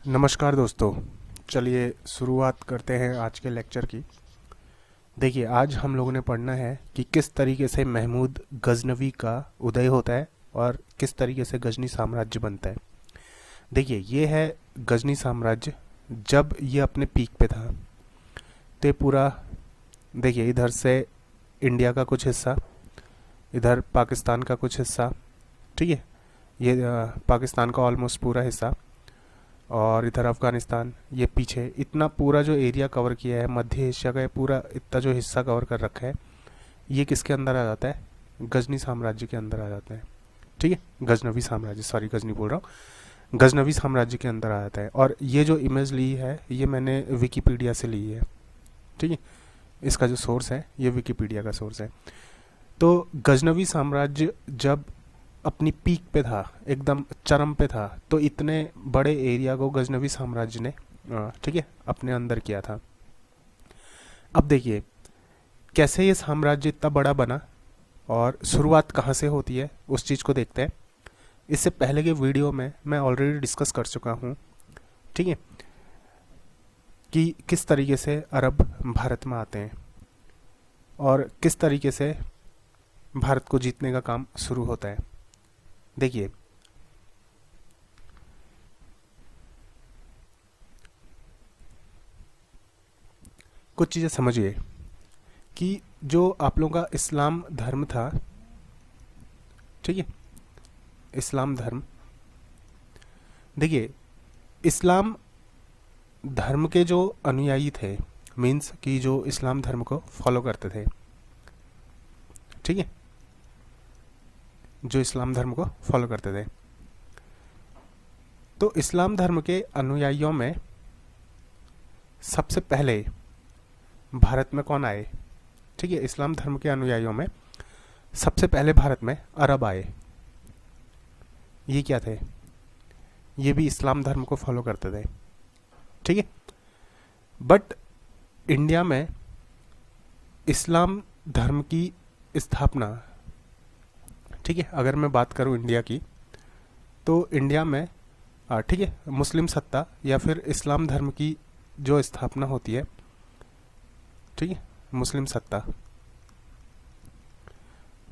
नमस्कार दोस्तों। चलिए शुरुआत करते हैं आज के लेक्चर की। देखिए, आज हम लोगों ने पढ़ना है कि किस तरीके से महमूद गजनवी का उदय होता है और किस तरीके से गजनी साम्राज्य बनता है। देखिए, ये है गजनी साम्राज्य जब ये अपने पीक पे था। तो पूरा देखिए, इधर से इंडिया का कुछ हिस्सा, इधर पाकिस्तान का कुछ हिस्सा, ठीक है, ये पाकिस्तान का ऑलमोस्ट पूरा हिस्सा, और इधर अफगानिस्तान, ये पीछे इतना पूरा जो एरिया कवर किया है, मध्य एशिया का ये पूरा इतना जो हिस्सा कवर कर रखा है, ये किसके अंदर आ जाता है? गजनी साम्राज्य के अंदर आ जाता है। ठीक है, गजनवी साम्राज्य, सॉरी गजनी बोल रहा हूँ, गजनवी साम्राज्य के अंदर आ जाता है। और ये जो इमेज ली है ये मैंने विकीपीडिया से ली है। ठीक है, इसका जो सोर्स है ये विकीपीडिया का सोर्स है। तो गजनवी साम्राज्य जब अपनी पीक पे था, एकदम चरम पे था, तो इतने बड़े एरिया को गजनवी साम्राज्य ने ठीक है अपने अंदर किया था। अब देखिए कैसे ये साम्राज्य इतना बड़ा बना और शुरुआत कहाँ से होती है उस चीज़ को देखते हैं। इससे पहले के वीडियो में मैं ऑलरेडी डिस्कस कर चुका हूँ, ठीक है, कि किस तरीके से अरब भारत में आते हैं और किस तरीके से भारत को जीतने का काम शुरू होता है। देखिए, कुछ चीज़ें समझिए कि जो आप लोगों का इस्लाम धर्म था, ठीक है, इस्लाम धर्म, देखिए इस्लाम धर्म के जो अनुयायी थे, मीन्स कि जो इस्लाम धर्म को फॉलो करते थे, ठीक है, जो इस्लाम धर्म को फॉलो करते थे, तो इस्लाम धर्म के अनुयायियों में सबसे पहले भारत में कौन आए? ठीक है, इस्लाम धर्म के अनुयायियों में सबसे पहले भारत में अरब आए। ये क्या थे? ये भी इस्लाम धर्म को फॉलो करते थे, ठीक है। बट इंडिया में इस्लाम धर्म की स्थापना, ठीक है, अगर मैं बात करूं इंडिया की, तो इंडिया में ठीक है मुस्लिम सत्ता या फिर इस्लाम धर्म की जो स्थापना होती है, ठीक है, मुस्लिम सत्ता,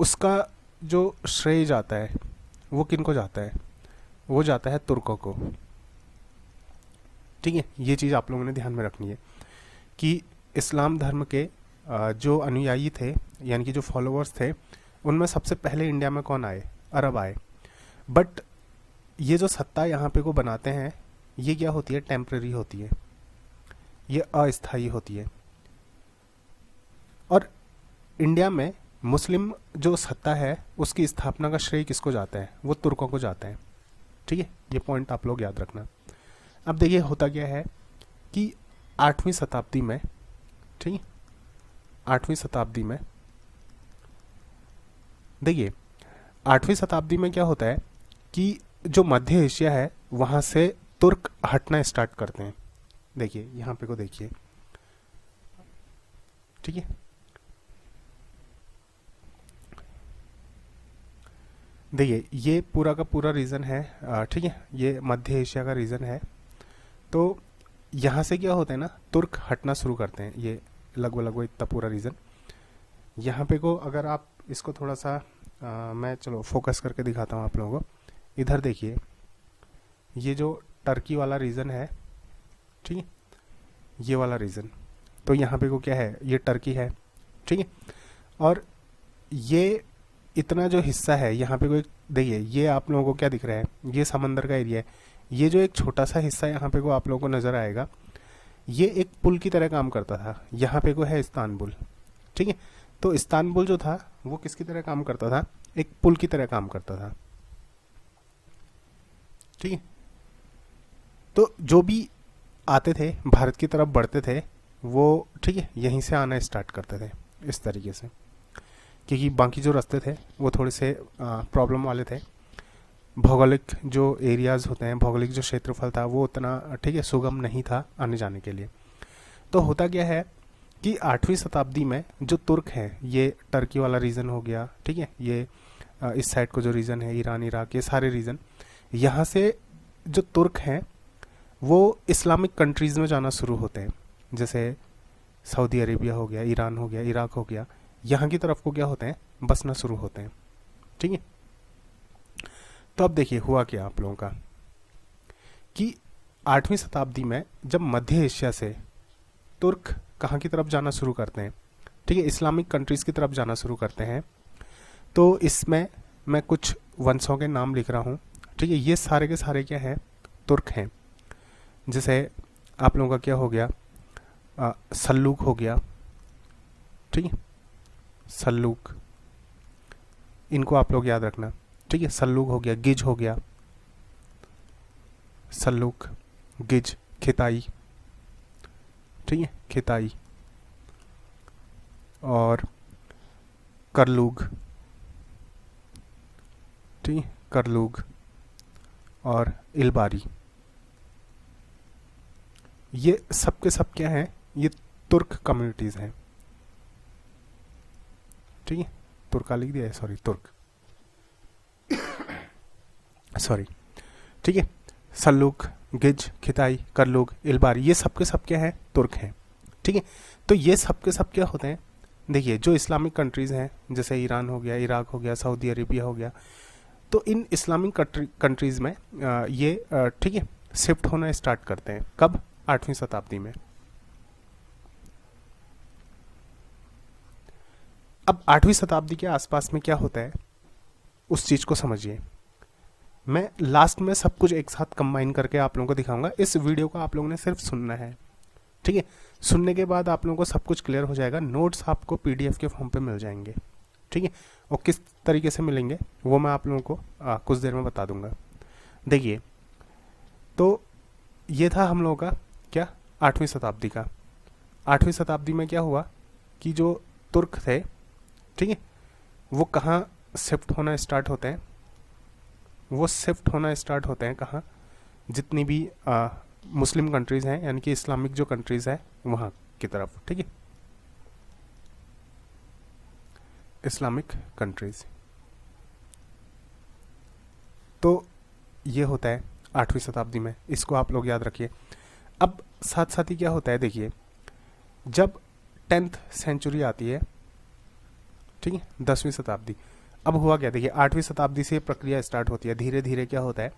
उसका जो श्रेय जाता है वो किन को जाता है? वो जाता है तुर्कों को। ठीक है, ये चीज़ आप लोगों ने ध्यान में रखनी है कि इस्लाम धर्म के जो अनुयायी थे, यानी कि जो फॉलोअर्स थे, उनमें सबसे पहले इंडिया में कौन आए? अरब आए। बट ये जो सत्ता यहाँ पे को बनाते हैं, ये क्या होती है? टेम्परेरी होती है, ये अस्थायी होती है। और इंडिया में मुस्लिम जो सत्ता है उसकी स्थापना का श्रेय किसको जाता है? वो तुर्कों को जाता है। ठीक है, ये पॉइंट आप लोग याद रखना। अब देखिए होता क्या है कि 8वीं शताब्दी में, ठीक है, 8वीं शताब्दी में, देखिए 8वीं शताब्दी में क्या होता है कि जो मध्य एशिया है वहाँ से तुर्क हटना स्टार्ट करते हैं। देखिए यहाँ पे को देखिए, ठीक है, देखिए ये पूरा का पूरा रीजन है, ठीक है, ये मध्य एशिया का रीजन है। तो यहाँ से क्या होता है ना, तुर्क हटना शुरू करते हैं। ये लगभग इतना पूरा रीजन यहाँ पे को, अगर आप इसको थोड़ा सा मैं चलो फोकस करके दिखाता हूँ आप लोगों को। इधर देखिए, ये जो टर्की वाला रीजन है, ठीक है, ये वाला रीजन, तो यहाँ पे को क्या है? ये टर्की है, ठीक है। और ये इतना जो हिस्सा है यहाँ पे कोई, देखिए ये आप लोगों को क्या दिख रहा है? ये समंदर का एरिया है। ये जो एक छोटा सा हिस्सा यहाँ पे को आप लोगों को नजर आएगा, ये एक पुल की तरह काम करता था। यहाँ पे को है इस्तांबुल, ठीक है। तो इस्तांबुल जो था वो किसकी तरह काम करता था? एक पुल की तरह काम करता था, ठीक है। तो जो भी आते थे भारत की तरफ बढ़ते थे वो, ठीक है, यहीं से आना स्टार्ट करते थे इस तरीके से, क्योंकि बाकी जो रास्ते थे वो थोड़े से प्रॉब्लम वाले थे। भौगोलिक जो एरियाज़ होते हैं, भौगोलिक जो क्षेत्रफल था वो उतना, ठीक है, सुगम नहीं था आने जाने के लिए। तो होता क्या है कि 8वीं शताब्दी में जो तुर्क हैं, ये टर्की वाला रीजन हो गया, ठीक है, ये इस साइड को जो रीजन है ईरान, इराक, ये सारे रीजन, यहाँ से जो तुर्क हैं वो इस्लामिक कंट्रीज़ में जाना शुरू होते हैं, जैसे सऊदी अरेबिया हो गया, ईरान हो गया, इराक हो गया, यहाँ की तरफ को क्या होते हैं, बसना शुरू होते हैं। ठीक है। तो अब देखिए हुआ क्या आप लोगों का कि 8वीं शताब्दी में जब मध्य एशिया से तुर्क कहाँ की तरफ जाना शुरू करते हैं, ठीक है, इस्लामिक कंट्रीज़ की तरफ जाना शुरू करते हैं, तो इसमें मैं कुछ वंशों के नाम लिख रहा हूँ। ठीक है, ये सारे के सारे क्या हैं, तुर्क हैं। जैसे आप लोगों का क्या हो गया, सल्लूक हो गया। ठीक है, सल्लूक, इनको आप लोग याद रखना। ठीक है, सल्लूक हो गया, गिज हो गया, सल्लूक, गिज, खिताई। ठीक है, खिताई, और करलूग। ठीक है, करलूग और इलबारी। ये सब के सब क्या हैं, ये तुर्क कम्युनिटीज़ हैं। ठीक है, तुर्का लिख दिया है, सॉरी, तुर्क, सॉरी। ठीक है, सल्लूक, गिज, खिताई, करलूग, इलबारी, ये सब के सब क्या हैं, तुर्क हैं। ठीक है, तो ये सब के सब क्या होते हैं, देखिए जो इस्लामिक कंट्रीज़ हैं, जैसे ईरान हो गया, इराक हो गया, सऊदी अरेबिया हो गया, तो इन इस्लामिक कंट्रीज़ में ये ठीक है शिफ्ट होना स्टार्ट करते हैं। कब, 8वीं शताब्दी में। अब 8वीं शताब्दी के आसपास में क्या होता है, उस चीज़ को समझिए। मैं लास्ट में सब कुछ एक साथ कंबाइन करके आप लोगों को दिखाऊंगा। इस वीडियो को आप लोगों ने सिर्फ सुनना है। ठीक है, सुनने के बाद आप लोगों को सब कुछ क्लियर हो जाएगा। नोट्स आपको पीडीएफ के फॉर्म पे मिल जाएंगे। ठीक है, और किस तरीके से मिलेंगे वो मैं आप लोगों को कुछ देर में बता दूंगा। देखिए, तो ये था हम लोगों का क्या, 8वीं शताब्दी का। 8वीं शताब्दी में क्या हुआ कि जो तुर्क थे, ठीक है, वो कहाँ शिफ्ट होना स्टार्ट होते हैं, वो शिफ्ट होना स्टार्ट होते हैं कहाँ, जितनी भी मुस्लिम कंट्रीज़ हैं, यानी कि इस्लामिक जो कंट्रीज़ है वहाँ की तरफ। ठीक है, इस्लामिक कंट्रीज़। तो ये होता है 8वीं शताब्दी में, इसको आप लोग याद रखिए। अब साथ साथ ही क्या होता है, देखिए जब 10th सेंचुरी आती है, ठीक है, 10वीं शताब्दी, अब हुआ क्या, देखिए 8वीं शताब्दी से प्रक्रिया स्टार्ट होती है। धीरे धीरे क्या होता है,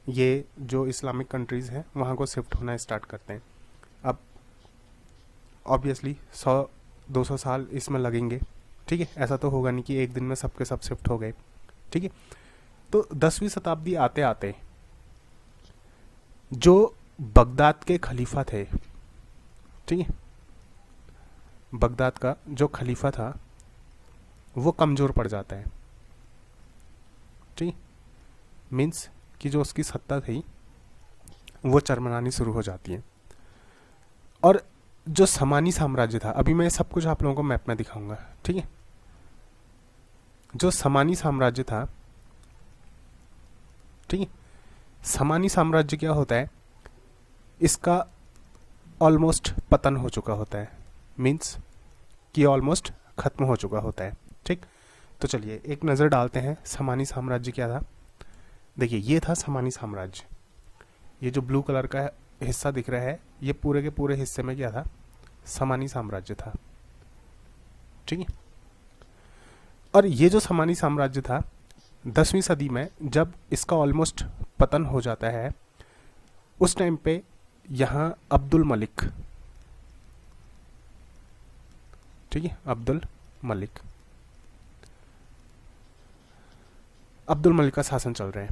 ये जो इस्लामिक कंट्रीज़ हैं वहाँ को शिफ्ट होना स्टार्ट करते हैं। अब ऑब्वियसली 100-200 साल इसमें लगेंगे। ठीक है, ऐसा तो होगा नहीं कि एक दिन में सबके सब शिफ्ट हो गए। ठीक है, तो 10वीं शताब्दी आते आते जो बगदाद के खलीफा थे, ठीक है, बगदाद का जो खलीफा था वो कमज़ोर पड़ जाता है। ठीक, मीन्स कि जो उसकी सत्ता थी वो चरमरानी शुरू हो जाती है। और जो समानी साम्राज्य था, अभी मैं सब कुछ आप लोगों को मैप में दिखाऊंगा। ठीक है, जो समानी साम्राज्य था, ठीक है, समानी साम्राज्य क्या होता है, इसका ऑलमोस्ट पतन हो चुका होता है, मीन्स कि ऑलमोस्ट खत्म हो चुका होता है। ठीक, तो चलिए एक नज़र डालते हैं समानी साम्राज्य क्या था। देखिए ये था समानी साम्राज्य, ये जो ब्लू कलर का हिस्सा दिख रहा है, ये पूरे के पूरे हिस्से में क्या था, समानी साम्राज्य था। ठीक है, और ये जो समानी साम्राज्य था 10वीं सदी में जब इसका ऑलमोस्ट पतन हो जाता है, उस टाइम पे यहाँ अब्दुल मलिक, ठीक है, अब्दुल मलिक का शासन चल रहा है।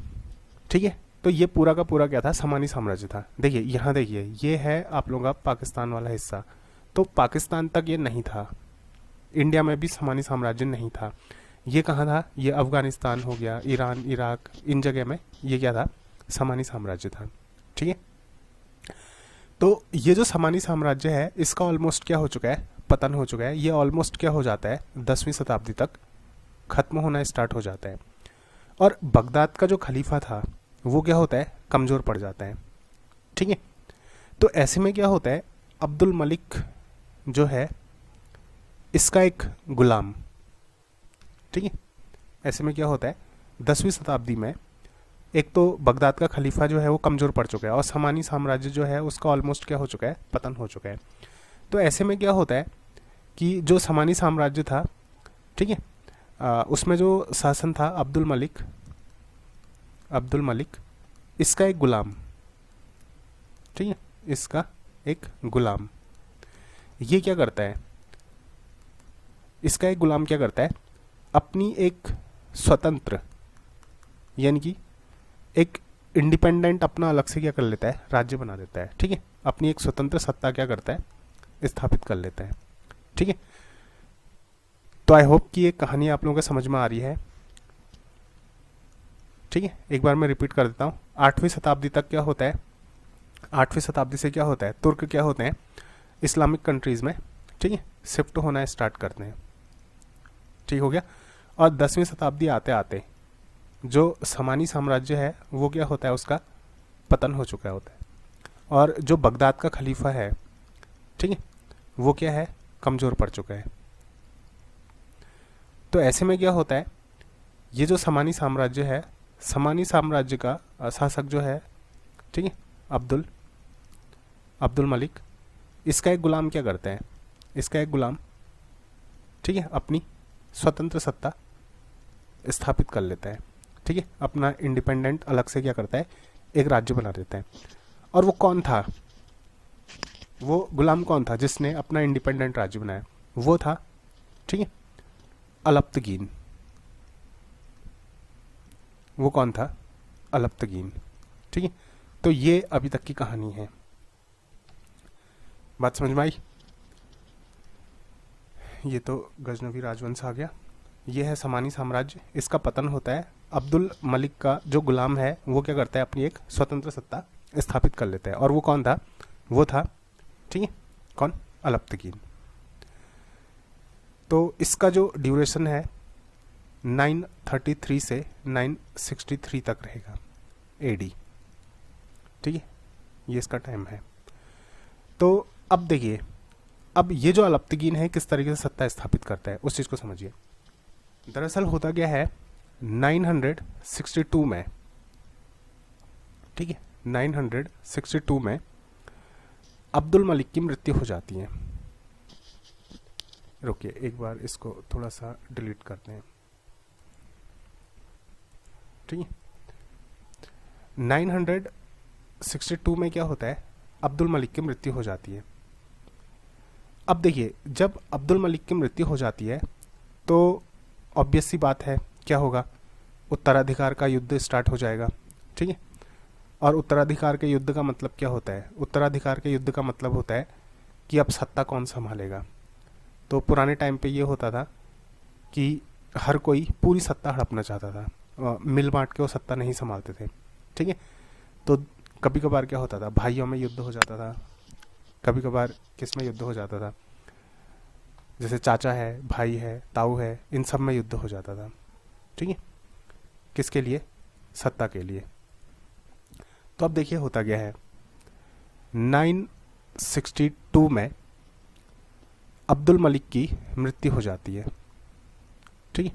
ठीक है, तो ये पूरा का पूरा क्या था, समानी साम्राज्य था। देखिए यहाँ देखिए, ये है आप लोगों का पाकिस्तान वाला हिस्सा, तो पाकिस्तान तक ये नहीं था, इंडिया में भी समानी साम्राज्य नहीं था। ये कहाँ था, ये अफगानिस्तान हो गया, ईरान, इराक, इन जगह में ये क्या था, समानी साम्राज्य था। ठीक है, तो ये जो समानी साम्राज्य है इसका ऑलमोस्ट क्या हो चुका है, पतन हो चुका है। ये ऑलमोस्ट क्या हो जाता है, 10वीं शताब्दी तक खत्म होना स्टार्ट हो जाता है। और बगदाद का जो खलीफा था वो क्या होता है, कमज़ोर पड़ जाता है। ठीक है, तो ऐसे में क्या होता है, अब्दुल मलिक जो है इसका एक गुलाम, ठीक है, ऐसे में क्या होता है 10वीं शताब्दी में एक तो बगदाद का खलीफा जो है वो कमज़ोर पड़ चुका है और समानी साम्राज्य जो है उसका ऑलमोस्ट क्या हो चुका है, पतन हो चुका है। तो ऐसे में क्या होता है कि जो समानी साम्राज्य था, ठीक है, उसमें जो शासन था अब्दुल मलिक इसका एक गुलाम, ठीक है, इसका एक गुलाम, ये क्या करता है, इसका एक गुलाम क्या करता है, अपनी एक स्वतंत्र यानी कि एक इंडिपेंडेंट अपना अलग से क्या कर लेता है, राज्य बना देता है, ठीक है, अपनी एक स्वतंत्र सत्ता क्या करता है, स्थापित कर लेता है, ठीक है। तो आई होप कि ये कहानी आप लोगों को समझ में आ रही है, ठीक है। एक बार मैं रिपीट कर देता हूँ। 8वीं शताब्दी तक क्या होता है, 8वीं शताब्दी से क्या होता है, तुर्क क्या होते हैं, इस्लामिक कंट्रीज़ में, ठीक है, शिफ्ट होना स्टार्ट करते हैं, ठीक हो गया। और 10वीं शताब्दी आते आते जो समानी साम्राज्य है वो क्या होता है, उसका पतन हो चुका होता है और जो बगदाद का खलीफा है, ठीक है, वो क्या है, कमज़ोर पड़ चुका है। तो ऐसे में क्या होता है, ये जो समानी साम्राज्य है, समानी साम्राज्य का शासक जो है, ठीक है, अब्दुल मलिक, इसका एक गुलाम क्या करता है, इसका एक गुलाम, ठीक है, अपनी स्वतंत्र सत्ता स्थापित कर लेता है, ठीक है, अपना इंडिपेंडेंट अलग से क्या करता है, एक राज्य बना देता है। और वो कौन था, वो गुलाम कौन था जिसने अपना इंडिपेंडेंट राज्य बनाया, वो था, ठीक है, अलप्तगीन। वो कौन था, अलप्तगीन, ठीक है। तो ये अभी तक की कहानी है, बात समझ में आई। ये तो गजनवी राजवंश आ गया, ये है समानी साम्राज्य, इसका पतन होता है, अब्दुल मलिक का जो गुलाम है वो क्या करता है, अपनी एक स्वतंत्र सत्ता स्थापित कर लेता है। और वो कौन था, वो था, ठीक है, कौन, अलप्तगीन। तो इसका जो ड्यूरेशन है 933 से 963 तक रहेगा एडी, ठीक है, ये इसका टाइम है। तो अब देखिए, अब ये जो अलप्तगीन है किस तरीके से सत्ता स्थापित करता है उस चीज़ को समझिए। दरअसल होता क्या है, 962 में, ठीक है, 962 में अब्दुल मलिक की मृत्यु हो जाती है। रुकिए एक बार इसको थोड़ा सा डिलीट करते हैं, ठीक है। 962 में क्या होता है, अब्दुल मलिक की मृत्यु हो जाती है। अब देखिए, जब अब्दुल मलिक की मृत्यु हो जाती है तो ऑब्वियस सी बात है क्या होगा, उत्तराधिकार का युद्ध स्टार्ट हो जाएगा, ठीक है। और उत्तराधिकार के युद्ध का मतलब क्या होता है, उत्तराधिकार के युद्ध का मतलब होता है कि अब सत्ता कौन संभालेगा। तो पुराने टाइम पे ये होता था कि हर कोई पूरी सत्ता हड़पना चाहता था, मिल बांट के वो सत्ता नहीं संभालते थे, ठीक है। तो कभी कभार क्या होता था, भाइयों में युद्ध हो जाता था, कभी कभार किस में युद्ध हो जाता था, जैसे चाचा है, भाई है, ताऊ है, इन सब में युद्ध हो जाता था, ठीक है, किसके लिए, सत्ता के लिए। तो अब देखिए होता क्या है, 962 में अब्दुल मलिक की मृत्यु हो जाती है, ठीक है।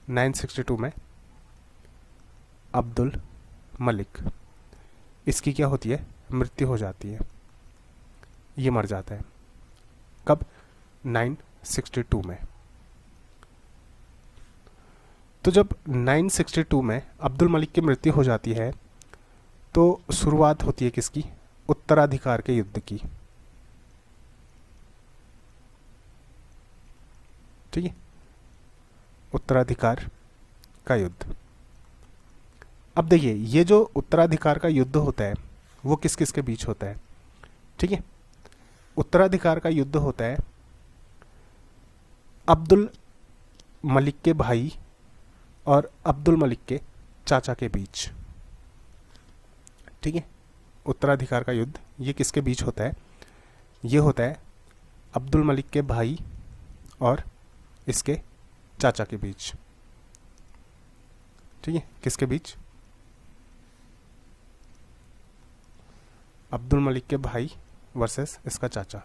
962 में अब्दुल मलिक, इसकी क्या होती है, मृत्यु हो जाती है, ये मर जाता है। कब, 962 में। तो जब 962 में अब्दुल मलिक की मृत्यु हो जाती है तो शुरुआत होती है किसकी, उत्तराधिकार के युद्ध की, ठीक है, उत्तराधिकार का युद्ध। अब देखिए, ये जो उत्तराधिकार का युद्ध होता है वो किस किस के बीच होता है, ठीक है। उत्तराधिकार का युद्ध होता है अब्दुल मलिक के भाई और अब्दुल मलिक के चाचा के बीच, ठीक है। उत्तराधिकार का युद्ध ये किसके बीच होता है, ये होता है अब्दुल मलिक के भाई और इसके चाचा के बीच, ठीक है। किसके बीच, अब्दुल मलिक के भाई वर्सेस इसका चाचा,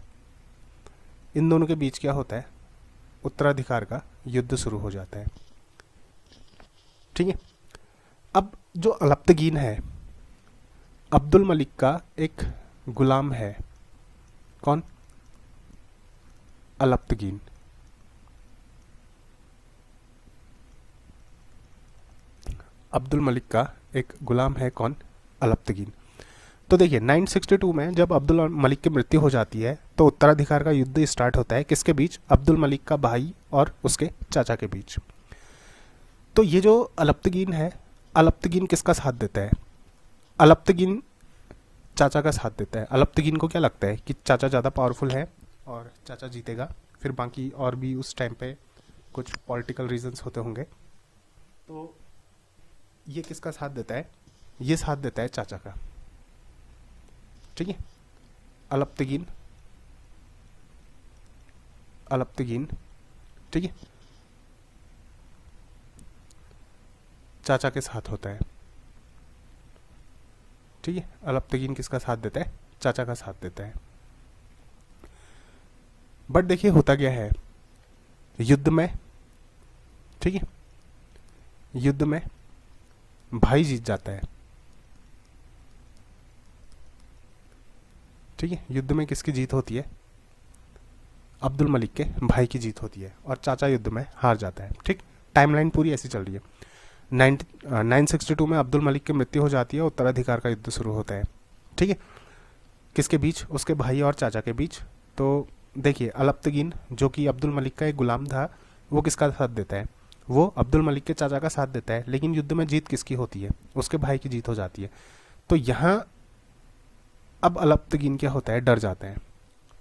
इन दोनों के बीच क्या होता है, उत्तराधिकार का युद्ध शुरू हो जाता है, ठीक है। अब जो अलप्तगीन है अब्दुल मलिक का एक गुलाम है। कौन? अलप्तगीन। अब्दुल मलिक का एक गुलाम है। कौन? अलप्तगीन। तो देखिए 962 में जब अब्दुल मलिक की मृत्यु हो जाती है तो उत्तराधिकार का युद्ध स्टार्ट होता है। किसके बीच? अब्दुल मलिक का भाई और उसके चाचा के बीच। तो ये जो अलप्तगीन है, अलप्तगीन किसका साथ देता है? अलप्तगीन चाचा का साथ देता है। अलप्तगीन को क्या लगता है कि चाचा ज़्यादा पावरफुल है और चाचा जीतेगा। फिर बाकी और भी उस टाइम पे कुछ पॉलिटिकल रीजंस होते होंगे। तो ये किसका साथ देता है? ये साथ देता है चाचा का। ठीक है, अलप्तगीन, अलप्तगीन, ठीक है, चाचा के साथ होता है। ठीक है, अलप्तगीन किसका साथ देता है? चाचा का साथ देता है। बट देखिए होता क्या है युद्ध में, ठीक है, युद्ध में भाई जीत जाता है। ठीक है, युद्ध में किसकी जीत होती है? अब्दुल मलिक के भाई की जीत होती है और चाचा युद्ध में हार जाता है। ठीक, टाइमलाइन पूरी ऐसी चल रही है। 962 में अब्दुल मलिक की मृत्यु हो जाती है, उत्तराधिकार का युद्ध शुरू होता है। ठीक है, किसके बीच? उसके भाई और चाचा के बीच। तो देखिए अलप्तगीन जो कि अब्दुल मलिक का एक गुलाम था, वो किसका साथ देता है? वो अब्दुल मलिक के चाचा का साथ देता है। लेकिन युद्ध में जीत किसकी होती है? उसके भाई की जीत हो जाती है। तो यहाँ अब अलप्तगीन क्या होता है? डर जाता है।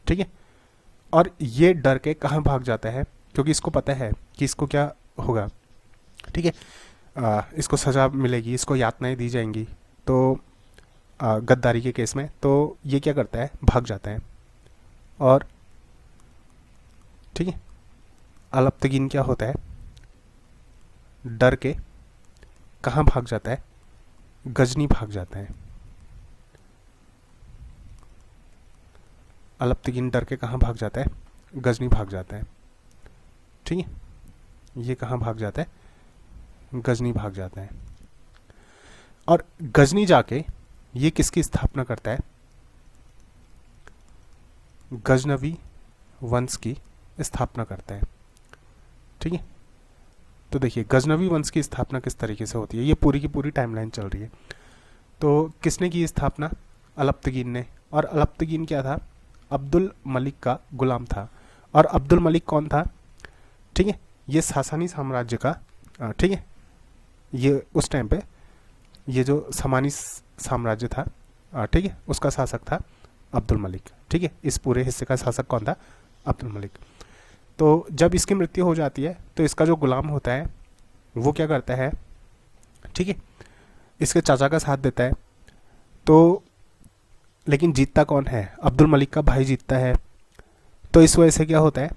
ठीक है, और ये डर के कहाँ भाग जाता है? क्योंकि इसको पता है कि इसको क्या होगा। ठीक है, इसको सज़ा मिलेगी, इसको यातनाएं दी जाएंगी तो गद्दारी के केस में। तो ये क्या करता है? भाग जाता है। और ठीक है, अलप्तगीन क्या होता है? डर के कहाँ भाग जाता है? गजनी भाग जाता है। अलप्तगीन डर के कहाँ भाग जाता है? गजनी भाग जाता है। ठीक है, ये कहाँ भाग जाता है? गजनी भाग जाता है। और गजनी जाके ये किसकी स्थापना करता है? गजनवी वंश की स्थापना करता है। ठीक है, तो देखिए गजनवी वंश की स्थापना किस तरीके से होती है, ये पूरी की पूरी टाइमलाइन चल रही है। तो किसने की स्थापना? अलप्तगीन ने। और अलप्तगीन क्या था? अब्दुल मलिक का गुलाम था। और अब्दुल मलिक कौन था? ठीक है, ये सासानी साम्राज्य का, ठीक है, ये उस टाइम पे ये जो समानी साम्राज्य था, ठीक है, उसका शासक था अब्दुल मलिक। ठीक है, इस पूरे हिस्से का शासक कौन था? अब्दुल मलिक। तो जब इसकी मृत्यु हो जाती है तो इसका जो गुलाम होता है वो क्या करता है? ठीक है, इसके चाचा का साथ देता है। तो लेकिन जीतता कौन है? अब्दुल मलिक का भाई जीतता है। तो इस वजह से क्या होता है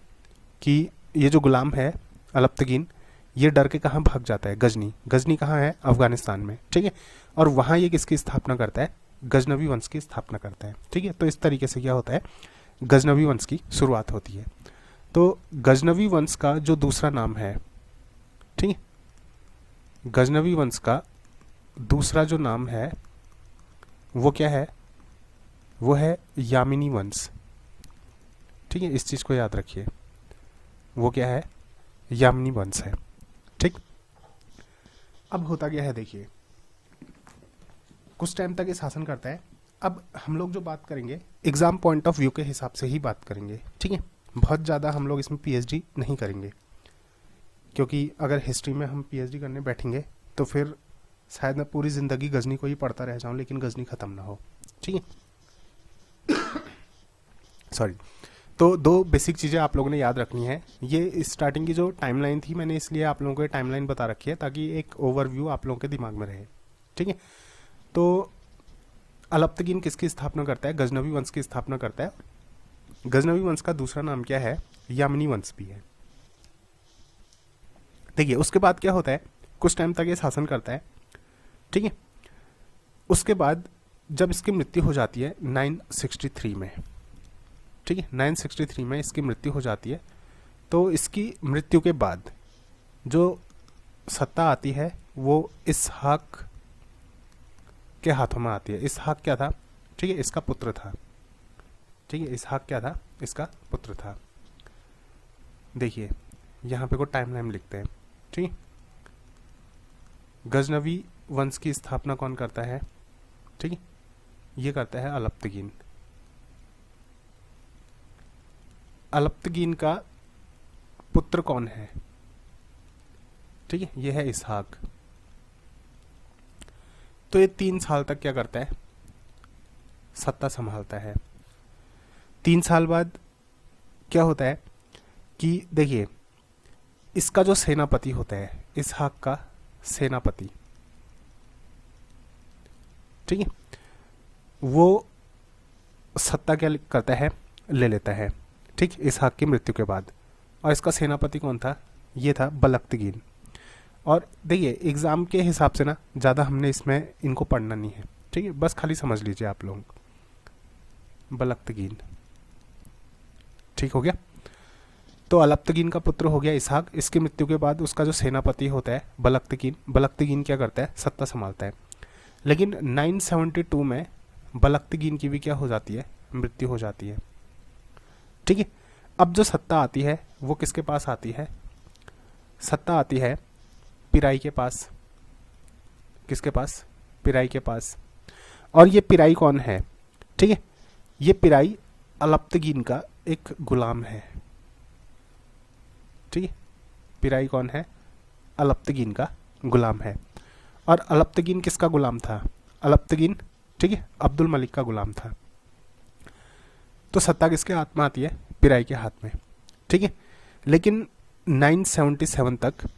कि ये जो गुलाम है अलप्तगीन, ये डर के कहाँ भाग जाता है? गजनी। गजनी कहाँ है? अफगानिस्तान में। ठीक है, और वहाँ ये किसकी स्थापना करता है? गजनवी वंश की स्थापना करता है। ठीक है, तो इस तरीके से क्या होता है? गजनवी वंश की शुरुआत होती है। तो गजनवी वंश का जो दूसरा नाम है, ठीक है, गजनवी वंश का दूसरा जो नाम है वो क्या है? वो है यामिनी वंश। ठीक है, इस चीज़ को याद रखिए, वो क्या है? यामिनी वंश है। ठीक, अब होता क्या है देखिए, कुछ टाइम तक ये शासन करता है। अब हम लोग जो बात करेंगे एग्जाम पॉइंट ऑफ व्यू के हिसाब से ही बात करेंगे। ठीक है, बहुत ज़्यादा हम लोग इसमें पीएचडी नहीं करेंगे, क्योंकि अगर हिस्ट्री में हम पीएचडी करने बैठेंगे तो फिर शायद मैं पूरी ज़िंदगी गजनी को ही पढ़ता रह जाऊं, लेकिन गजनी ख़त्म ना हो। ठीक है, सॉरी। तो दो बेसिक चीज़ें आप लोगों ने याद रखनी है। ये स्टार्टिंग की जो टाइमलाइन थी मैंने इसलिए आप लोगों को टाइमलाइन बता रखी है ताकि एक ओवरव्यू आप लोगों के दिमाग में रहे। ठीक है, तो अलप्तगीन किसकी स्थापना करता है? गजनवी वंश की स्थापना करता है। गजनवी वंश का दूसरा नाम क्या है? यामिनी वंश भी है। देखिए उसके बाद क्या होता है, कुछ टाइम तक ये शासन करता है। ठीक है, उसके बाद जब इसकी मृत्यु हो जाती है 963 में, ठीक है, 963 में इसकी मृत्यु हो जाती है। तो इसकी मृत्यु के बाद जो सत्ता आती है वो इसहाक के हाथों में आती है। इसहाक क्या था? ठीक है, इसका पुत्र था। ठीक है, इसहाक क्या था? इसका पुत्र था। देखिए यहाँ पे को टाइम लाइन लिखते हैं। ठीक है, गजनवी वंश की स्थापना कौन करता है? ठीक है, ये करता है अलप्तगीन। अलप्तगीन का पुत्र कौन है? ठीक है, ये है इसहाक। तो ये 3 साल तक क्या करता है? सत्ता संभालता है। 3 साल बाद क्या होता है कि देखिए इसका जो सेनापति होता है, इसहाक का सेनापति, ठीक है, वो सत्ता क्या करता है? ले लेता है। ठीक, इसहाक की मृत्यु के बाद। और इसका सेनापति कौन था? ये था बलक्तगीन। और देखिए एग्जाम के हिसाब से ना ज़्यादा हमने इसमें इनको पढ़ना नहीं है। ठीक है, बस खाली समझ लीजिए आप लोग। बलक्तगीन, ठीक हो गया। तो अलप्तगीन का पुत्र हो गया इसहाक। इसकी मृत्यु के बाद उसका जो सेनापति होता है बलक्तगीन, बलक्तगीन क्या करता है? सत्ता संभालता है। लेकिन 972 में बलक्तगीन की भी क्या हो जाती है? मृत्यु हो जाती है। ठीक है, अब जो सत्ता आती है वो किसके पास आती है? सत्ता आती है पिराई के पास। किसके पास? पिराई के पास। और ये पिराई कौन है? ठीक है, ये पिराई अलप्तगीन का एक गुलाम है। ठीक है, पिराई कौन है? अलप्तगीन का गुलाम है। और अलप्तगीन किसका गुलाम था? अलप्तगीन, ठीक है, अब्दुल मलिक का गुलाम था। तो सत्ता किसके हाथ में आती है? पिराई के हाथ में। ठीक है, लेकिन 977 तक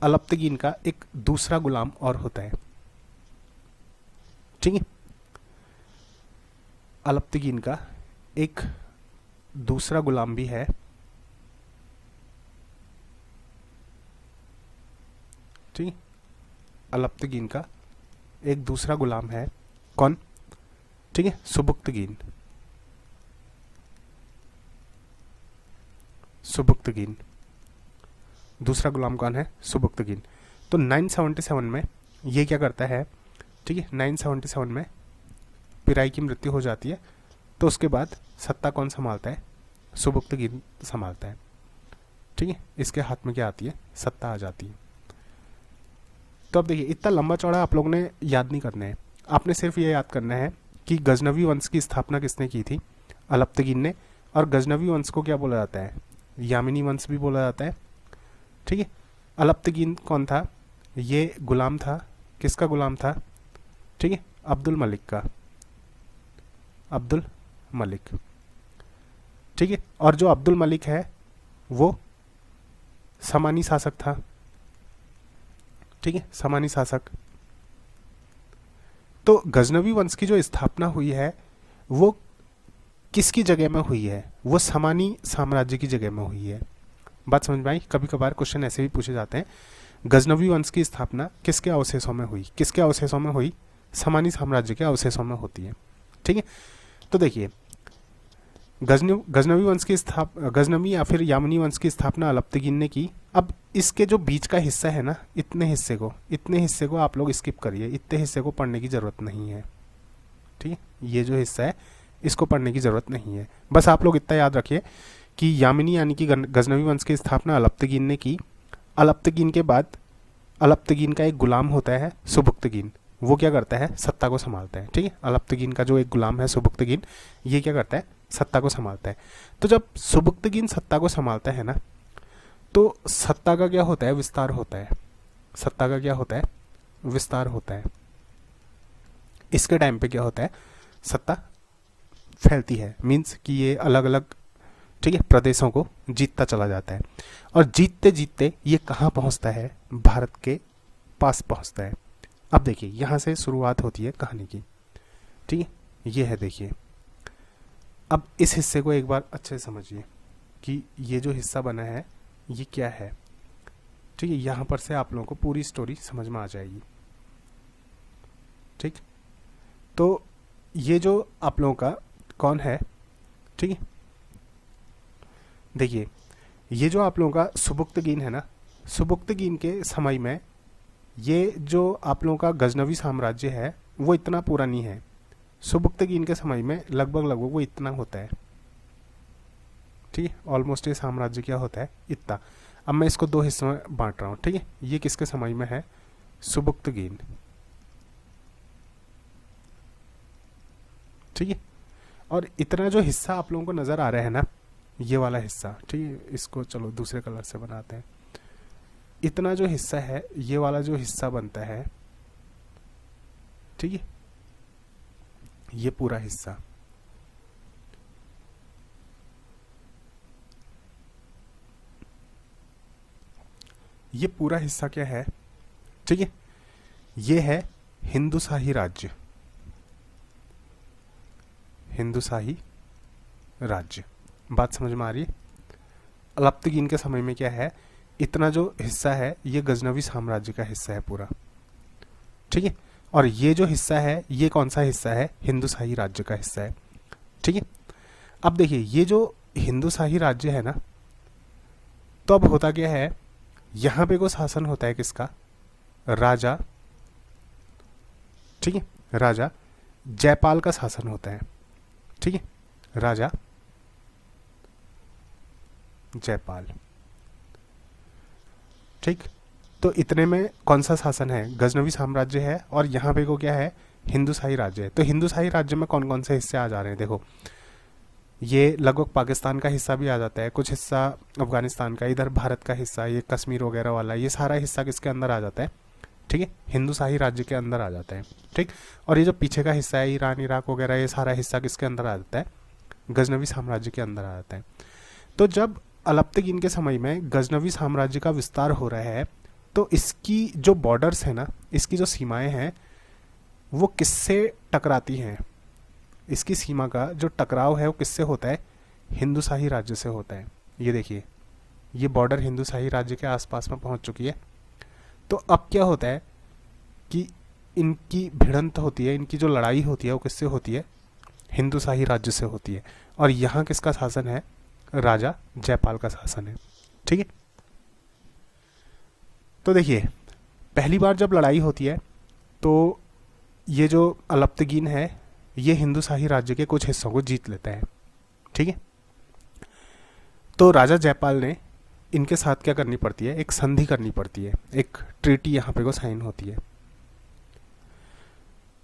अलप्तगीन का एक दूसरा गुलाम और होता है। ठीक है, अलप्तगीन का एक दूसरा गुलाम भी है। ठीक, अलप्तगीन का एक दूसरा गुलाम है। कौन? ठीक है, सुबुक्तगीन। सुबुक्तगीन दूसरा गुलाम कौन है? सुबुक्तगीन। तो 977 में ये क्या करता है? ठीक है, 977 में पिराई की मृत्यु हो जाती है। तो उसके बाद सत्ता कौन संभालता है? सुबुक्तगीन संभालता है। ठीक है, इसके हाथ में क्या आती है? सत्ता आ जाती है। तो अब देखिए इतना लंबा चौड़ा आप लोगों ने याद नहीं करना है। आपने सिर्फ ये याद करना है कि गजनवी वंश की स्थापना किसने की थी? अलप्तगीन ने। और गजनवी वंश को क्या बोला जाता है? यामिनी वंश भी बोला जाता है। ठीक है, अलप्तगीन कौन था? ये गुलाम था। किसका गुलाम था? ठीक है, अब्दुल मलिक का। अब्दुल मलिक। ठीक है, और जो अब्दुल मलिक है वो समानी शासक था। ठीक है, समानी शासक। तो गजनवी वंश की जो स्थापना हुई है वो किसकी जगह में हुई है? वो समानी साम्राज्य की जगह में हुई है। बात समझ में आई? कभी कभार क्वेश्चन ऐसे भी पूछे जाते हैं, गजनवी वंश की स्थापना किसके अवशेषों में हुई? किसके अवशेषों में हुई? समानी साम्राज्य के अवशेषों में होती है। ठीक है, तो देखिए गजनवी वंश की गजनवी या फिर यामिनी वंश की स्थापना अलप्तगीन ने की। अब इसके जो बीच का हिस्सा है ना, इतने हिस्से को आप लोग स्किप करिए। इतने हिस्से को पढ़ने की जरूरत नहीं है। ठीक है, ये जो हिस्सा है इसको पढ़ने की जरूरत नहीं है। बस आप लोग इतना याद रखिए कि यामिनी यानी कि गजनवी वंश की स्थापना अलप्तगीन ने की। अलप्तगीन के बाद अलप्तगीन का एक गुलाम होता है सुबुक्तगीन। वो क्या करता है? सत्ता को संभालता है। ठीक है, अलप्तगीन का जो एक गुलाम है सुबुक्तगीन, ये क्या करता है? सत्ता को संभालता है। तो जब सुबुक्तगीन सत्ता को संभालता है ना, तो सत्ता का क्या होता है? विस्तार होता है। सत्ता का क्या होता है? विस्तार होता है। इसके टाइम पे क्या होता है? सत्ता फैलती है। मीन्स कि ये अलग अलग, ठीक है, प्रदेशों को जीतता चला जाता है। और जीतते जीतते ये कहाँ पहुँचता है? भारत के पास पहुँचता है। अब देखिए यहाँ से शुरुआत होती है कहानी की। ठीक है, ये है, देखिए अब इस हिस्से को एक बार अच्छे से समझिए कि ये जो हिस्सा बना है ये क्या है। ठीक है, यहाँ पर से आप लोगों को पूरी स्टोरी समझ में आ जाएगी। ठीक, तो ये जो आप लोगों का कौन है? ठीक है, देखिए ये जो आप लोगों का सुबुक्तगीन है ना, सुबुक्तगीन के समय में ये जो आप लोगों का गजनवी साम्राज्य है वो इतना पूरा नहीं है। सुबुक्तगीन के समय में लगभग लगभग वो इतना होता है, ठीक है। ऑलमोस्ट ये साम्राज्य क्या होता है, इतना। अब मैं इसको दो हिस्सों में बांट रहा हूँ, ठीक है। ये किसके समय में है, सुबुक्तगीन, ठीक है। और इतना जो हिस्सा आप लोगों को नजर आ रहा है ना, ये वाला हिस्सा, ठीक है, इसको चलो दूसरे कलर से बनाते हैं। इतना जो हिस्सा है, ये वाला जो हिस्सा बनता है, ठीक है, ये पूरा हिस्सा, ये पूरा हिस्सा क्या है, ठीक है, ये है हिंदुशाही राज्य, हिंदुशाही राज्य। बात समझ में आ रही है। अलप्तगीन के समय में क्या है, इतना जो हिस्सा है ये गजनवी साम्राज्य का हिस्सा है पूरा, ठीक है। और ये जो हिस्सा है ये कौन सा हिस्सा है, हिंदुशाही राज्य का हिस्सा है, ठीक है। अब देखिए ये जो हिंदुशाही राज्य है ना, तो अब होता क्या है, यहां पे को शासन होता है किसका, राजा, ठीक है, राजा जयपाल का शासन होता है, ठीक है, राजा जयपाल, ठीक। तो इतने में कौन सा शासन है, गजनवी साम्राज्य है, और यहाँ पे को क्या है, हिंदुशाही राज्य है। तो हिंदुशाही राज्य में कौन कौन से हिस्से आ जा रहे हैं, देखो ये लगभग पाकिस्तान का हिस्सा भी आ जाता है, कुछ हिस्सा अफगानिस्तान का, इधर भारत का हिस्सा, ये कश्मीर वगैरह वाला, ये सारा हिस्सा किसके अंदर आ जाता है, ठीक है, हिंदुशाही राज्य के अंदर आ जाता है, ठीक। और ये जो पीछे का हिस्सा है, ईरान इराक वगैरह, ये सारा हिस्सा किसके अंदर आ जाता है, गजनवी साम्राज्य के अंदर आ जाता है। तो जब अलप्तगीन के समय में गजनवी साम्राज्य का विस्तार हो रहा है, तो इसकी जो बॉर्डर्स है ना, इसकी जो सीमाएं हैं वो किससे टकराती हैं, इसकी सीमा का जो टकराव है वो किससे होता है, हिंदुशाही राज्य से होता है। ये देखिए ये बॉर्डर हिंदुशाही राज्य के आसपास में पहुंच चुकी है। तो अब क्या होता है कि इनकी भिड़ंत होती है, इनकी जो लड़ाई होती है वो किससे होती है, हिंदुशाही राज्य से होती है। और यहाँ किसका शासन है, राजा जयपाल का शासन है, ठीक है। तो देखिए पहली बार जब लड़ाई होती है तो ये जो अलप्तगीन है ये हिंदुशाही राज्य के कुछ हिस्सों को जीत लेता है, ठीक है। तो राजा जयपाल ने इनके साथ क्या करनी पड़ती है, एक संधि करनी पड़ती है, एक ट्रीटी यहाँ पे को साइन होती है।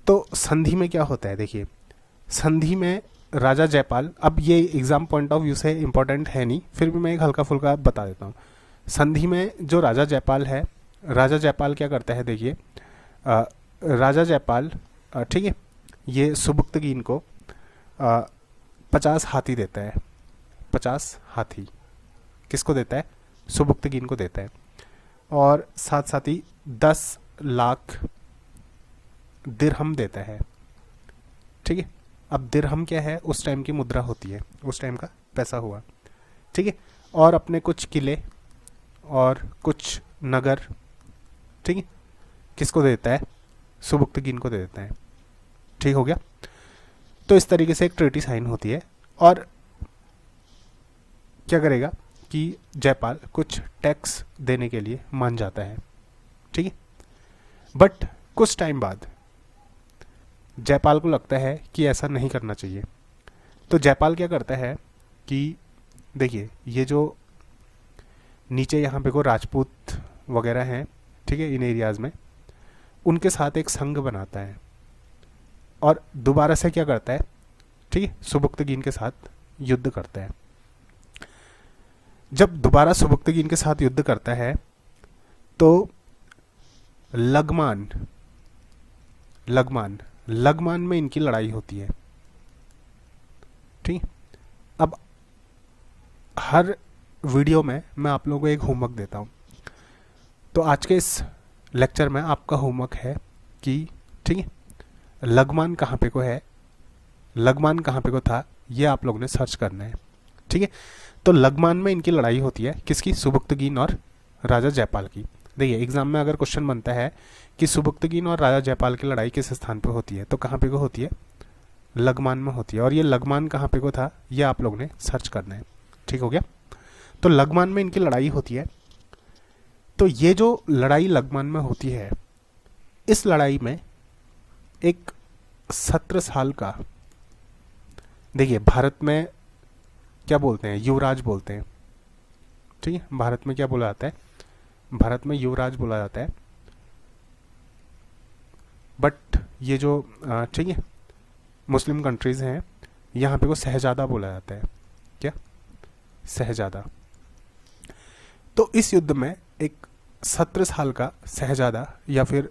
तो संधि में क्या होता है, देखिए संधि में राजा जयपाल, अब ये एग्जाम पॉइंट ऑफ व्यू से इंपॉर्टेंट है नहीं, फिर भी मैं एक हल्का फुल्का बता देता हूँ। संधि में जो राजा जयपाल है, राजा जयपाल क्या करता है, देखिए राजा जयपाल, ठीक है, ये सुबुक्तगीन को 50 हाथी देता है, 50 हाथी किसको देता है, सुबुक्तगीन को देता है। और साथ साथ ही 10 लाख दिरहम देता है, ठीक है। अब दिरहम क्या है, उस टाइम की मुद्रा होती है, उस टाइम का पैसा हुआ, ठीक है। और अपने कुछ किले और कुछ नगर, ठीक है, किसको देता है, सुबुक्तगीन को दे देता है, ठीक हो गया। तो इस तरीके से एक ट्रीटी साइन होती है। और क्या करेगा कि जयपाल कुछ टैक्स देने के लिए मान जाता है, ठीक है। बट कुछ टाइम बाद जयपाल को लगता है कि ऐसा नहीं करना चाहिए। तो जयपाल क्या करता है कि देखिए ये जो नीचे यहाँ पे को राजपूत वगैरह हैं, ठीक है, इन एरियाज़ में उनके साथ एक संघ बनाता है और दोबारा से क्या करता है, ठीक है, सुबुक्तगीन के साथ युद्ध करता है। जब दोबारा सुबुक्तगीन के साथ युद्ध करता है तो लगमान लगमान में इनकी लड़ाई होती है, ठीक। अब हर वीडियो में मैं आप लोगों को एक होमवर्क देता हूँ। तो आज के इस लेक्चर में आपका होमवर्क है कि, ठीक है, लगमान कहाँ पे को है, लगमान कहाँ पे को था, ये आप लोगों ने सर्च करना है, ठीक है। तो लगमान में इनकी लड़ाई होती है, किसकी, सुबुक्तगीन और राजा जयपाल की। देखिए एग्जाम में अगर क्वेश्चन बनता है कि सुबुक्तगीन और राजा जयपाल की लड़ाई किस स्थान पे होती है, तो कहाँ पे को होती है, लगमान में होती है। और ये लगमान कहाँ पे को था, ये आप लोगों ने सर्च करना है, ठीक हो गया। तो लगमान में इनकी लड़ाई होती है। तो ये जो लड़ाई लगमान में होती है, इस लड़ाई में एक 17 साल का, देखिए भारत में क्या बोलते हैं, युवराज बोलते हैं, ठीक है। भारत में क्या बोला जाता है, भारत में युवराज बोला जाता है। बट ये जो ठीक है मुस्लिम कंट्रीज हैं, यहाँ पे को शहजादा बोला जाता है। क्या, शहजादा। तो इस युद्ध में एक 17 साल का शहजादा या फिर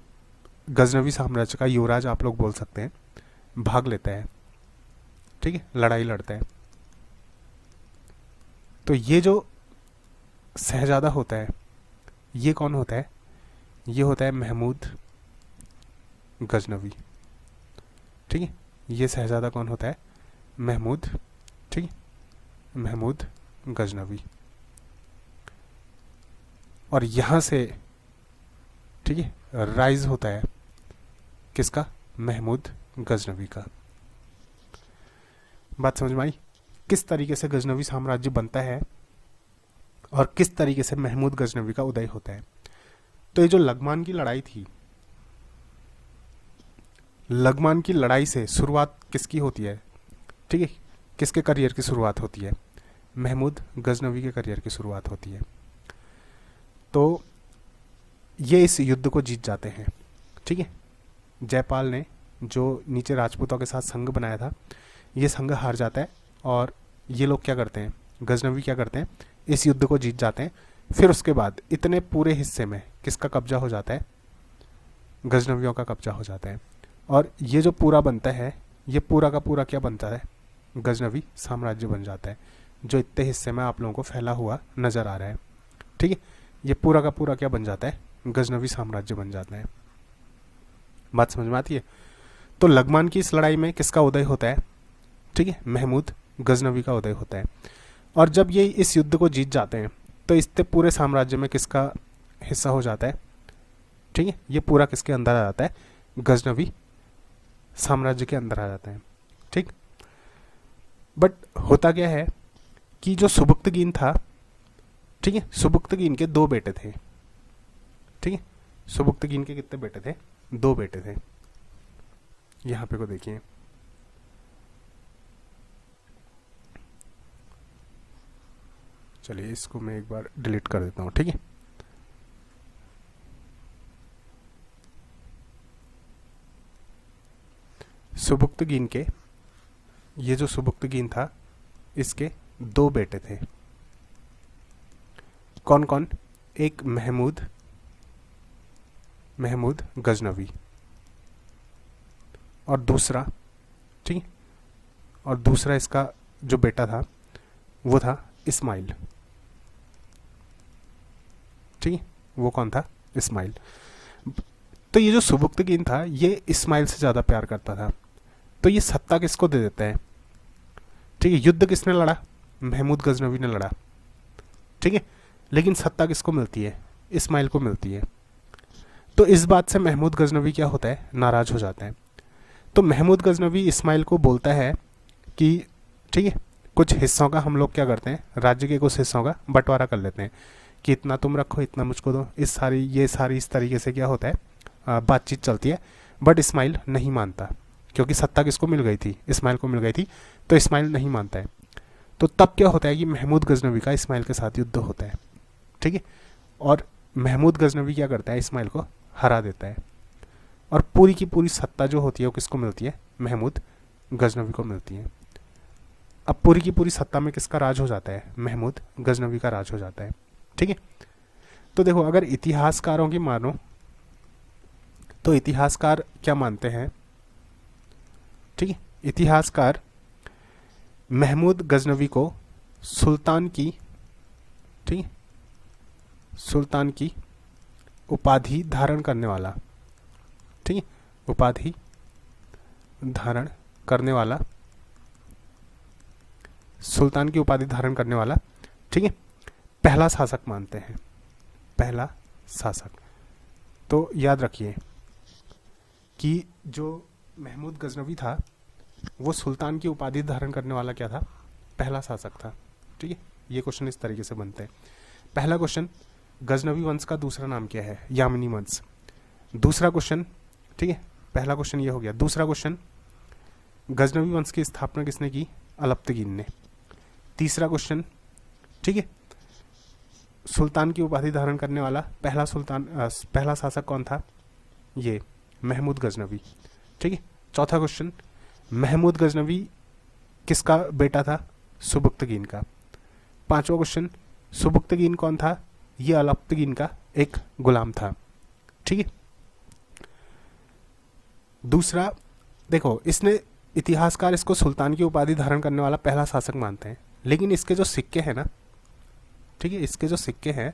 गजनवी साम्राज्य का युवराज आप लोग बोल सकते हैं, भाग लेता है, ठीक है, लड़ाई लड़ता है। तो ये जो शहजादा होता है, ये कौन होता है, ये होता है महमूद गजनवी, ठीक है। ये शहजादा कौन होता है, महमूद, ठीक है, महमूद गजनवी। और यहां से, ठीक है, राइज होता है किसका, महमूद गजनवी का। बात समझ में आई, किस तरीके से गजनवी साम्राज्य बनता है और किस तरीके से महमूद गजनवी का उदय होता है। तो ये जो लगमान की लड़ाई थी, लगमान की लड़ाई से शुरुआत किसकी होती है, ठीक है, किसके करियर की शुरुआत होती है, महमूद गजनवी के करियर की शुरुआत होती है। तो ये इस युद्ध को जीत जाते हैं, ठीक है। जयपाल ने जो नीचे राजपूतों के साथ संघ बनाया था, ये संघ हार जाता है और ये लोग क्या करते हैं, गजनवी क्या करते हैं, इस युद्ध को जीत जाते हैं। फिर उसके बाद इतने पूरे हिस्से में किसका कब्जा हो जाता है, गजनवियों का कब्जा हो जाता है। और ये जो पूरा बनता है, ये पूरा का पूरा क्या बनता है, गजनवी साम्राज्य बन जाता है, जो इतने हिस्से में आप लोगों को फैला हुआ नजर आ रहा है, ठीक है। ये पूरा का पूरा क्या बन जाता है, गजनवी साम्राज्य बन जाता है। बात समझ में आती है। तो लगमान की इस लड़ाई में किसका उदय होता है, ठीक है, महमूद गजनवी का उदय होता है। और जब ये इस युद्ध को जीत जाते हैं, तो इससे पूरे साम्राज्य में किसका हिस्सा हो जाता है, ठीक है, ये पूरा किसके अंदर आ जाता है, गजनवी साम्राज्य के अंदर आ जाते हैं, ठीक। बट होता क्या है कि जो सुबुक्तगीन था, ठीक है, सुबुक्तगीन के 2 बेटे थे, ठीक है। सुबुक्तगीन के कितने बेटे थे, 2 बेटे थे। यहां पे को देखिए, चलिए इसको मैं एक बार डिलीट कर देता हूं, ठीक है। सुबुक्तगीन के, ये जो सुबुक्तगीन था, इसके 2 बेटे थे। कौन कौन, एक महमूद, महमूद गजनवी, और दूसरा, ठीक, और दूसरा इसका जो बेटा था वो था इस्माइल, ठीक है। वो कौन था, इस्माइल। तो ये जो सुबुक्तगीन था, ये इस्माइल से ज़्यादा प्यार करता था। तो ये सत्ता किसको दे देता है, ठीक है। युद्ध किसने लड़ा, महमूद गजनवी ने लड़ा, ठीक है। लेकिन सत्ता किसको मिलती है, इस्माइल को मिलती है। तो इस बात से महमूद गजनवी क्या होता है, नाराज हो जाता है। तो महमूद गजनवी इस्माइल को बोलता है कि ठीक है, कुछ हिस्सों का हम लोग क्या करते हैं, राज्य के कुछ हिस्सों का बंटवारा कर लेते हैं, कि इतना तुम रखो, इतना मुझको दो। ये सारी इस तरीके से क्या होता है, बातचीत चलती है। बट इस्माइल नहीं मानता, क्योंकि सत्ता किसको मिल गई थी, इस्माइल को मिल गई थी। तो इस्माइल नहीं मानता है। तो तब क्या होता है कि महमूद गजनवी का इस्माइल के साथ युद्ध होता है, ठीक है। और महमूद गजनवी क्या करता है, इस्माइल को हरा देता है। और पूरी की पूरी सत्ता जो होती है वो किसको मिलती है, महमूद गजनवी को मिलती है। अब पूरी की पूरी सत्ता में किसका राज हो जाता है, महमूद गजनवी का राज हो जाता है, ठीक है। तो देखो, अगर इतिहासकारों की मानो तो इतिहासकार क्या मानते हैं, ठीक है, इतिहासकार महमूद गजनवी को सुल्तान की, ठीक है, सुल्तान की उपाधि धारण करने वाला, ठीक है, उपाधि धारण करने वाला, सुल्तान की उपाधि धारण करने वाला, ठीक है, पहला शासक मानते हैं, पहला शासक। तो याद रखिए कि जो महमूद गजनवी था, वो सुल्तान की उपाधि धारण करने वाला क्या था, पहला शासक था, ठीक है। ये क्वेश्चन इस तरीके से बनते हैं। पहला क्वेश्चन, गजनवी वंश का दूसरा नाम क्या है? यामिनी वंश। दूसरा क्वेश्चन, ठीक है, पहला क्वेश्चन ये हो गया। दूसरा क्वेश्चन, गजनवी वंश की स्थापना किसने की? अलप्तगीन ने। तीसरा क्वेश्चन, ठीक है, सुल्तान की उपाधि धारण करने वाला पहला शासक कौन था? ये महमूद गजनवी, ठीक है। चौथा क्वेश्चन, महमूद गजनवी किसका बेटा था? सुबुक्तगीन का। पांचवा क्वेश्चन, सुबुक्तगीन कौन था? ये अलप्तगीन का एक गुलाम था, ठीक है। दूसरा देखो, इसने इतिहासकार इसको सुल्तान की उपाधि धारण करने वाला पहला शासक मानते हैं, लेकिन इसके जो सिक्के हैं ना, ठीक है, इसके जो सिक्के हैं,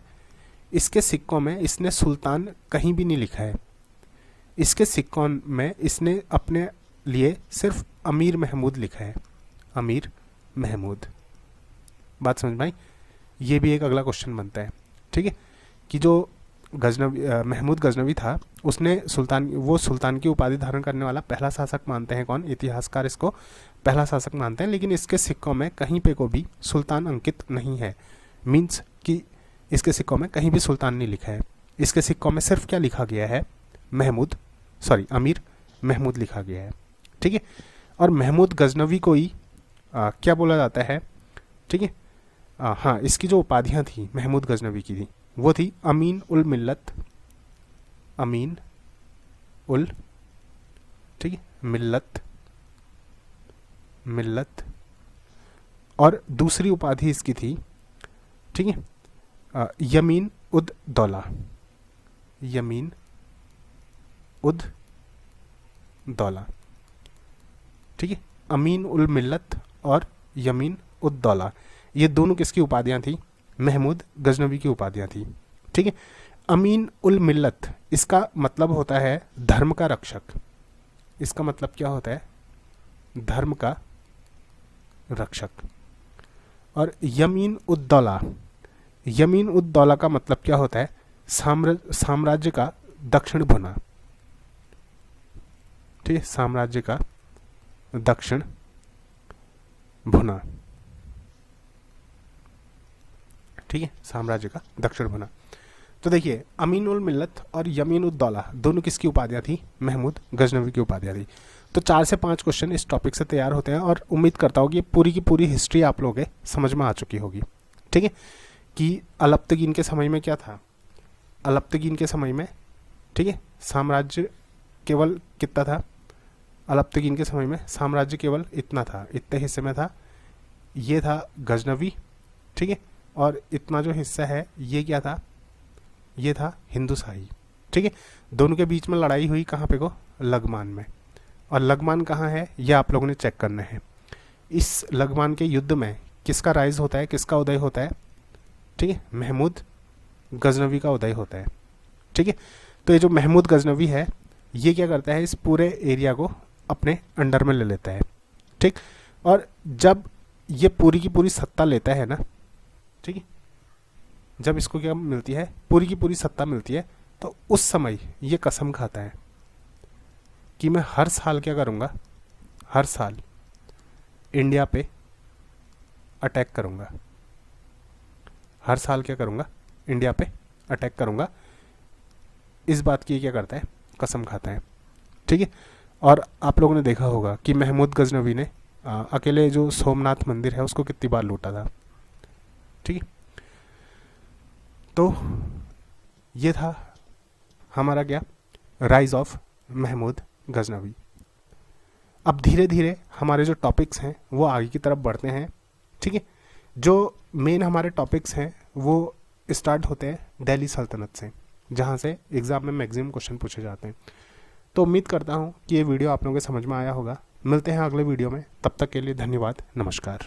इसके सिक्कों में इसने सुल्तान कहीं भी नहीं लिखा है। इसके सिक्कों में इसने अपने लिए सिर्फ अमीर महमूद लिखा है, अमीर महमूद। बात समझ में आई? ये भी एक अगला क्वेश्चन बनता है, ठीक है, कि जो महमूद गजनवी था, उसने सुल्तान की उपाधि धारण करने वाला पहला शासक मानते हैं कौन? इतिहासकार इसको पहला शासक मानते हैं, लेकिन इसके सिक्कों में कहीं पे को भी सुल्तान अंकित नहीं है। मीन्स कि इसके सिक्कों में कहीं भी सुल्तान नहीं लिखा है। इसके सिक्कों में सिर्फ क्या लिखा गया है? अमीर महमूद लिखा गया है, ठीक है। और महमूद गजनवी को ही क्या बोला जाता है, ठीक है। हाँ, इसकी जो उपाधियाँ थी महमूद गजनवी की थी, वो थी अमीन उल मिल्लत, अमीन उल, ठीक है, मिल्लत। और दूसरी उपाधि इसकी थी, ठीक है, यमीन उद दौला, यमीन उद दौला, ठीक है। अमीन उल मिल्लत और यमीन उद दौला, ये दोनों किसकी उपाधियां थी? महमूद गजनवी की उपाधियां थी, ठीक है। अमीन उल मिल्लत, इसका मतलब होता है धर्म का रक्षक। इसका मतलब क्या होता है? धर्म का रक्षक। और यमीन उद दौला, यमीन उद दौला का मतलब क्या होता है? साम्राज्य का दक्षिण भुना, ठीक है, साम्राज्य का दक्षिण भुना, ठीक है, साम्राज्य का दक्षिण भुना। तो देखिए, अमीन उल मिल्लत और यमीन उद दौला दोनों किसकी उपाधियां थी? महमूद गजनवी की उपाधियां थी। तो 4 से 5 क्वेश्चन इस टॉपिक से तैयार होते हैं, और उम्मीद करता हूँ कि पूरी की पूरी हिस्ट्री आप लोगों के समझ में आ चुकी होगी, ठीक है, कि अलप्तगीन के समय में क्या था। अलप्तगीन के समय में, ठीक है, साम्राज्य केवल कितना था? अलप्तगीन के समय में साम्राज्य केवल इतना था, इतने हिस्से में था। ये था गजनवी, ठीक है, और इतना जो हिस्सा है ये क्या था? ये था हिंदुशाही, ठीक है। दोनों के बीच में लड़ाई हुई कहाँ पे को? लगमान में। और लगमान कहाँ है ये आप लोगों ने चेक करना है। इस लगमान के युद्ध में किसका राइज होता है, किसका उदय होता है? ठीक है, महमूद गजनवी का उदय होता है, ठीक है। तो ये जो महमूद गजनवी है, ये क्या करता है? इस पूरे एरिया को अपने अंडर में ले लेता है, ठीक। और जब ये पूरी की पूरी सत्ता लेता है ना, ठीक है, जब इसको क्या मिलती है? पूरी की पूरी सत्ता मिलती है, तो उस समय ये कसम खाता है कि मैं हर साल क्या करूँगा? हर साल इंडिया पे अटैक करूँगा। हर साल क्या करूँगा? इंडिया पे अटैक करूँगा। इस बात की क्या करता है? कसम खाता है, ठीक है। और आप लोगों ने देखा होगा कि महमूद गजनवी ने अकेले जो सोमनाथ मंदिर है उसको कितनी बार लूटा था, ठीक है। तो ये था हमारा क्या? Rise of Mahmud Ghaznavi. अब धीरे धीरे हमारे जो टॉपिक्स हैं वो आगे की तरफ बढ़ते हैं, ठीक है। जो मेन हमारे टॉपिक्स हैं वो स्टार्ट होते हैं दिल्ली सल्तनत से, जहाँ से एग्ज़ाम में मैक्सिमम क्वेश्चन पूछे जाते हैं। तो उम्मीद करता हूँ कि ये वीडियो आप लोगों के समझ में आया होगा। मिलते हैं अगले वीडियो में, तब तक के लिए धन्यवाद, नमस्कार।